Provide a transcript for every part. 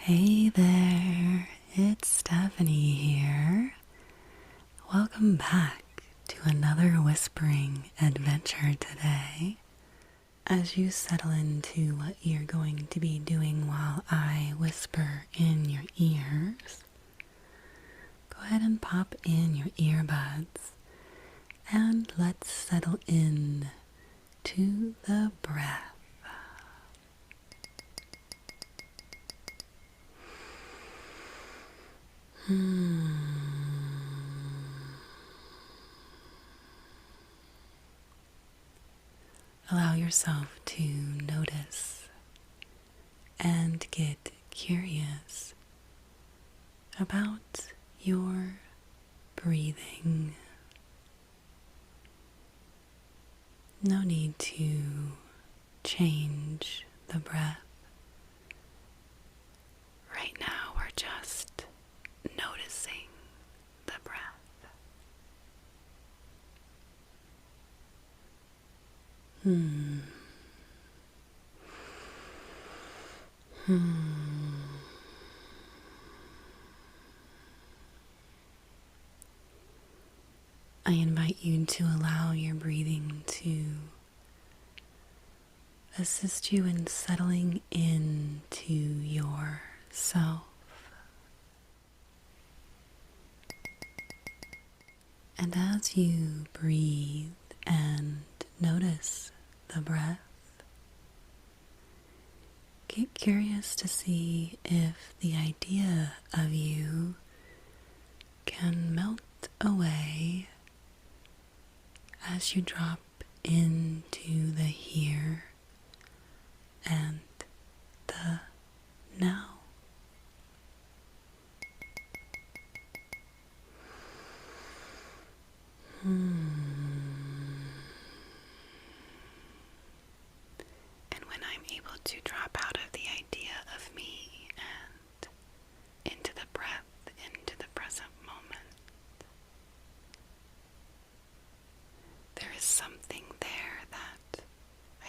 Hey there, it's Stefanie here. Welcome back to another whispering adventure today. As you settle into what you're going to be doing while I whisper in your ears, go ahead and pop in your earbuds and let's settle in to the breath. Allow yourself to notice and get curious about your breathing. No need to change the breath. Right now we're just noticing the breath. I invite you to allow your breathing to assist you in settling into yourself. And as you breathe and notice the breath, get curious to see if the idea of you can melt away as you drop into the here and the now. And when I'm able to drop out of the idea of me and into the breath, into the present moment, there is something there that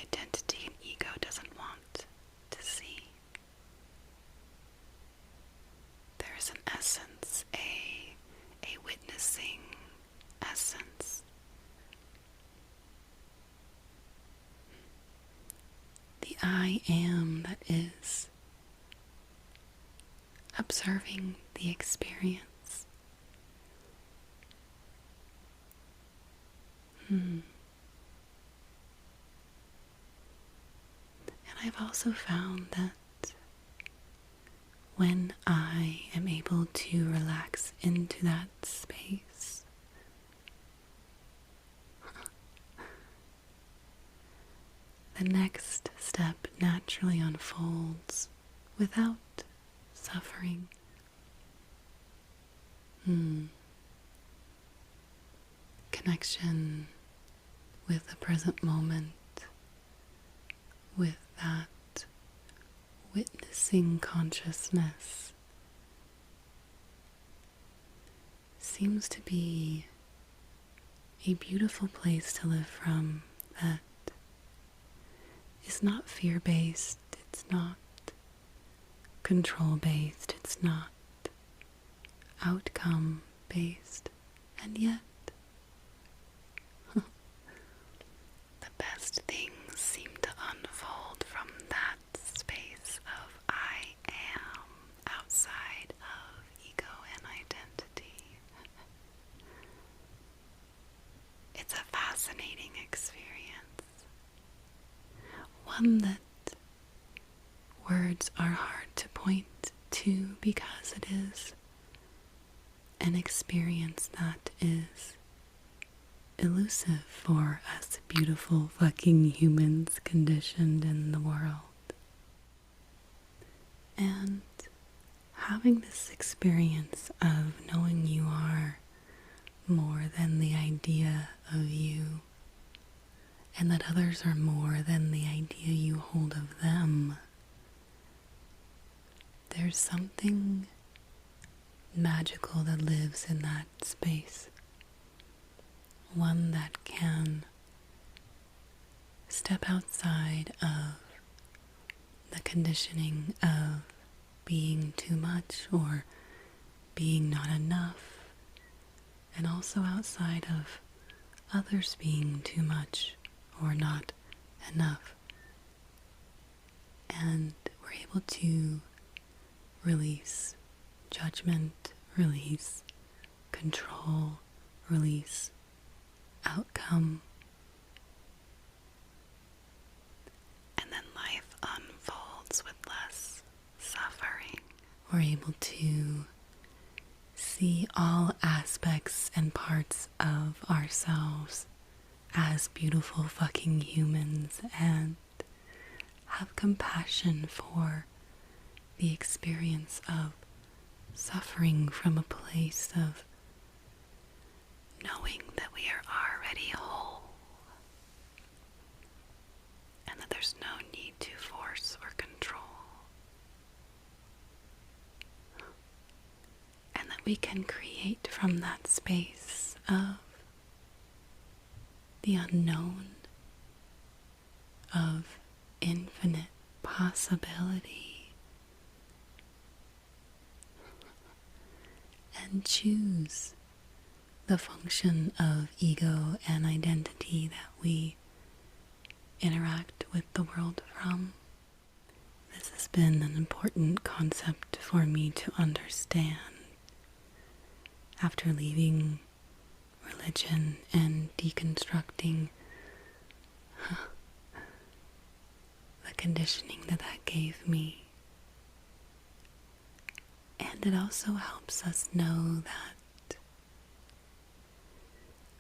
identity and ego doesn't want to see. There is an essence, a witnessing essence. The I am that is observing the experience. And I've also found that when I am able to relax into that space, the next step naturally unfolds without suffering. Connection with the present moment, with that witnessing consciousness, seems to be a beautiful place to live from that is not fear-based, it's not control-based, it's not outcome-based, and yet the best things seem to unfold from that space of I am, outside of ego and identity. It's a fascinating experience, one that words are hard to point to because it is an experience that is elusive for us beautiful fucking humans conditioned in the world. And having this experience of knowing you are more than the idea of you, and that others are more than the idea you hold of them, there's something magical that lives in that space. One that can step outside of the conditioning of being too much or being not enough, and also outside of others being too much or not enough. And we're able to release judgment, release control, release outcome. And then life unfolds with less suffering. We're able to see all aspects and parts of ourselves as beautiful fucking humans and have compassion for the experience of suffering from a place of knowing that we are already whole and that there's no need to force or control, and that we can create from that space of the unknown, of infinite possibility, and choose the function of ego and identity that we interact with the world from. This has been an important concept for me to understand after leaving religion and deconstructing the conditioning that gave me. And it also helps us know that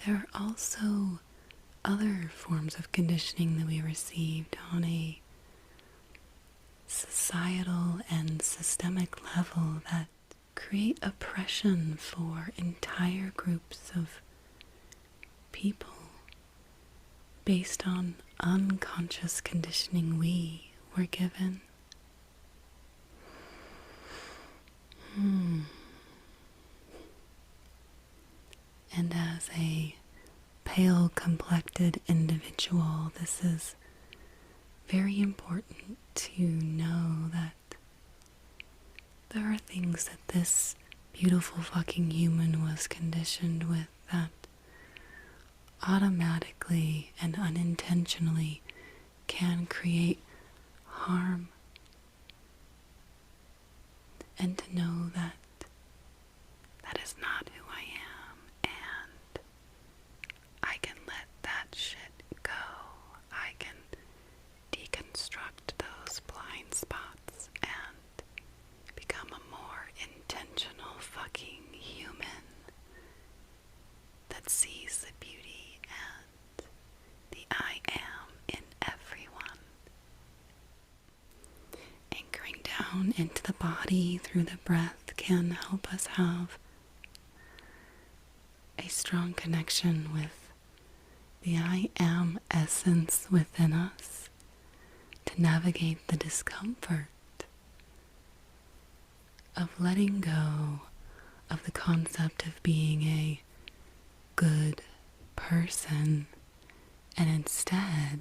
there are also other forms of conditioning that we received on a societal and systemic level that create oppression for entire groups of people based on unconscious conditioning we were given. And as a pale-complected individual, this is very important to know that there are things that this beautiful fucking human was conditioned with that automatically and unintentionally can create harm. And to know that that is not who I am, and I can let that shit go. I can deconstruct those blind spots and become a more intentional fucking human that sees the beauty and the I am in everyone. Anchoring down into the body through the breath can help us have a strong connection with the I am essence within us to navigate the discomfort of letting go of the concept of being a good person and instead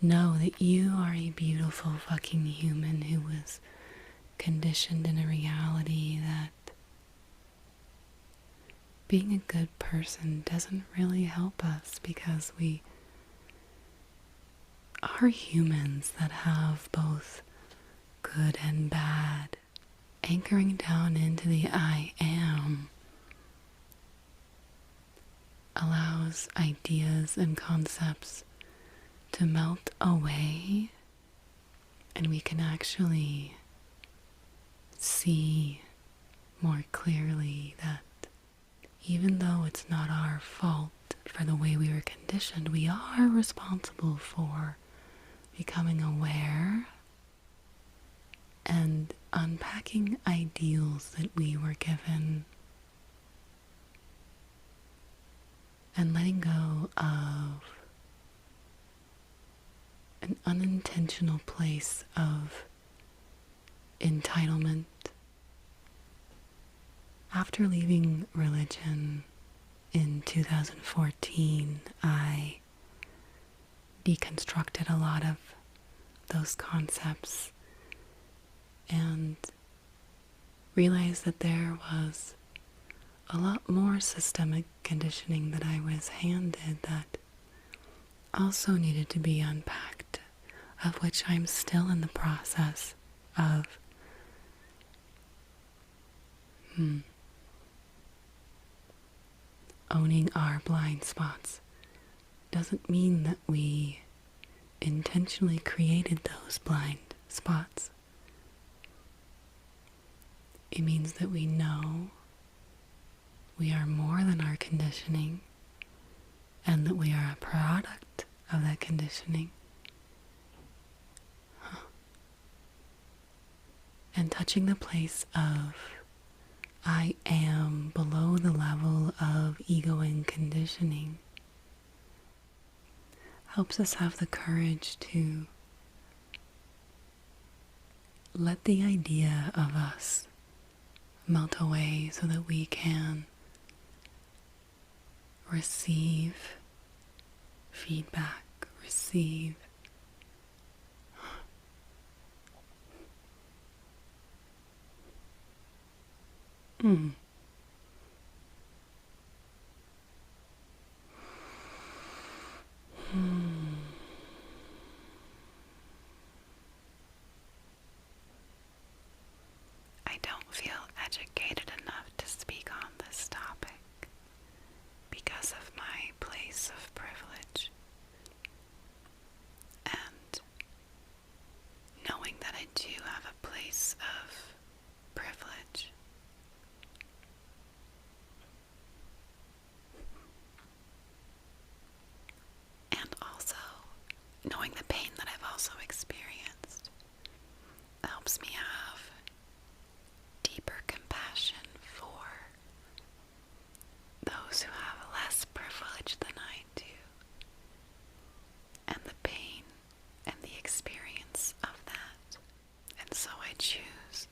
know that you are a beautiful fucking human who was conditioned in a reality that being a good person doesn't really help us because we are humans that have both good and bad. Anchoring down into the I am allows ideas and concepts to melt away, and we can actually see more clearly that even though it's not our fault for the way we were conditioned, we are responsible for becoming aware and unpacking ideals that we were given and letting go of an unintentional place of entitlement. After leaving religion in 2014, I deconstructed a lot of those concepts realized that there was a lot more systemic conditioning that I was handed that also needed to be unpacked, of which I'm still in the process of owning our blind spots. Doesn't mean that we intentionally created those blind spots. It means that we know we are more than our conditioning and that we are a product of that conditioning. And touching the place of I am below the level of ego and conditioning helps us have the courage to let the idea of us melt away so that we can receive feedback, receive I don't feel educated enough to speak on this topic because of my place of privilege. And knowing that I do have a place of privilege, and also knowing the pain that I've also experienced helps me have deeper compassion for those who have less privilege than I do, and the pain and the experience of that. And so I choose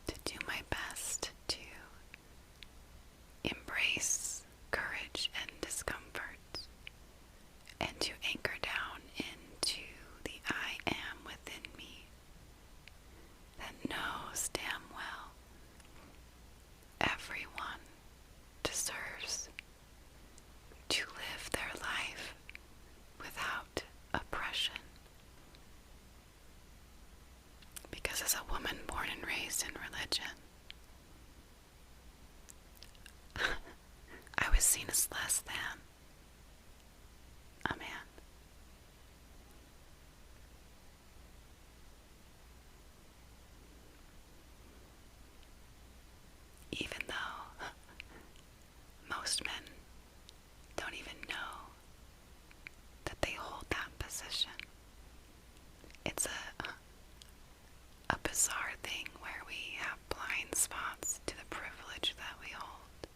to do my best to embrace courage and discomfort, and to anchor down into the I am within me that knows damn well everyone deserves to live their life without oppression. Because as a woman born and raised in religion, I was seen as less than a man. Even though most men don't even know that they hold that position. It's a bizarre thing where we have blind spots to the privilege that we hold.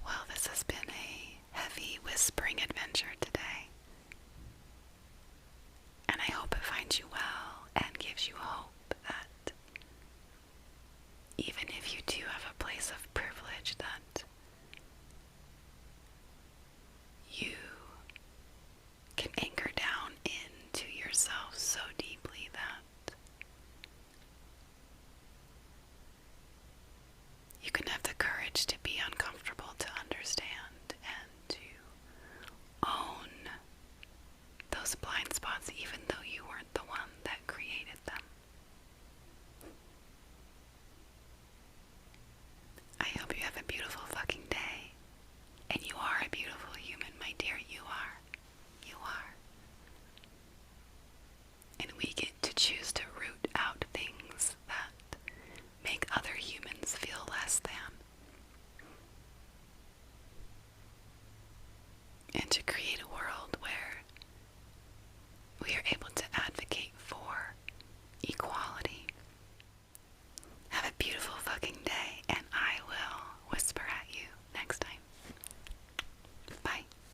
Well, this has been a heavy whispering adventure today, and I hope it finds you well and gives you hope that even if you do have a place of privilege, that you can anchor down into yourself so deeply that you can have the courage to be uncomfortable, to understand, and to own those blind spots, even though you weren't the one that created them. I hope you have a beautiful fucking day. And you are a beautiful human, my dear. You are. You are. And we get to choose to root out things that make other humans feel less than. And to create a world where we are able